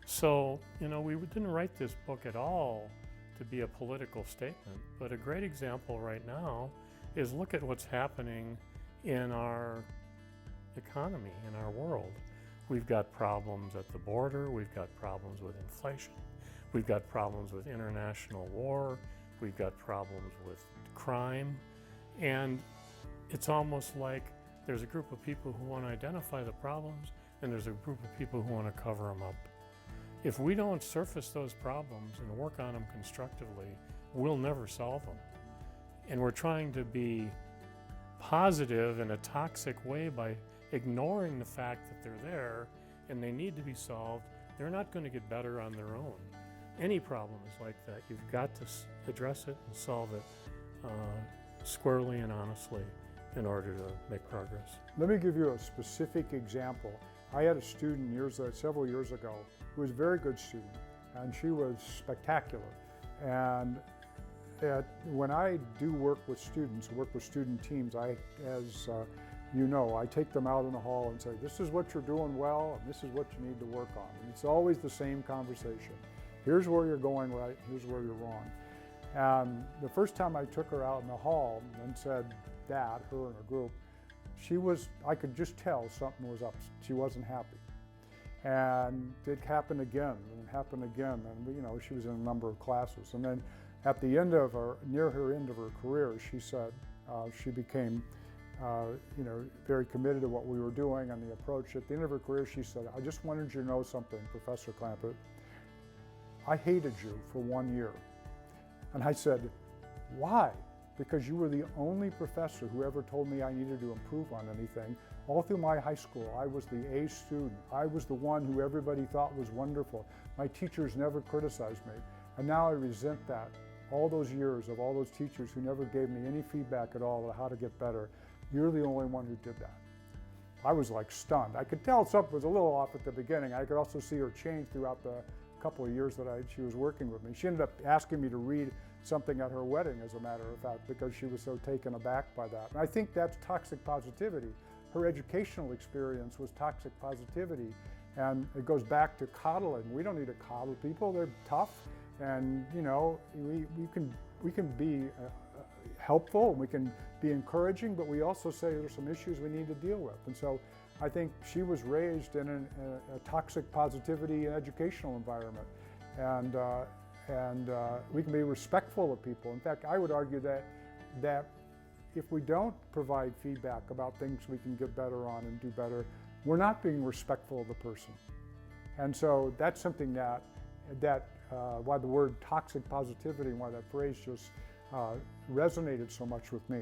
So, we didn't write this book at all to be a political statement, but a great example right now is look at what's happening in our economy, in our world. We've got problems at the border, we've got problems with inflation, we've got problems with international war, we've got problems with crime, and it's almost like there's a group of people who want to identify the problems and there's a group of people who want to cover them up. If we don't surface those problems and work on them constructively, we'll never solve them. And we're trying to be positive in a toxic way by ignoring the fact that they're there and they need to be solved. They're not going to get better on their own. Any problem is like that. You've got to address it and solve it squarely and honestly in order to make progress. Let me give you a specific example. I had a student several years ago who was a very good student, and she was spectacular. And when I do work with students, work with student teams, I take them out in the hall and say, this is what you're doing well, and this is what you need to work on. And it's always the same conversation. Here's where you're going right, here's where you're wrong. And the first time I took her out in the hall and said that, her and her group, I could just tell something was up. She wasn't happy. And it happened again and happened again. And she was in a number of classes. And then at the end of near her end of her career, she said, she became, very committed to what we were doing and the approach. At the end of her career, she said, I just wanted you to know something, Professor Clampitt. I hated you for 1 year. And I said, why? Because you were the only professor who ever told me I needed to improve on anything. All through my high school, I was the A student. I was the one who everybody thought was wonderful. My teachers never criticized me. And now I resent that. All those years of all those teachers who never gave me any feedback at all on how to get better, you're the only one who did that. I was like stunned. I could tell something was a little off at the beginning. I could also see her change throughout the couple of years that she was working with me. She ended up asking me to read something at her wedding, as a matter of fact, because she was so taken aback by that. And I think that's toxic positivity. Her educational experience was toxic positivity. And it goes back to coddling. We don't need to coddle people. They're tough. And we can be helpful, and we can be encouraging, but we also say there's some issues we need to deal with. And so I think she was raised in a toxic positivity and educational environment. And we can be respectful of people. In fact, I would argue that if we don't provide feedback about things we can get better on and do better, we're not being respectful of the person. And so that's something that why the word toxic positivity and why that phrase just resonated so much with me.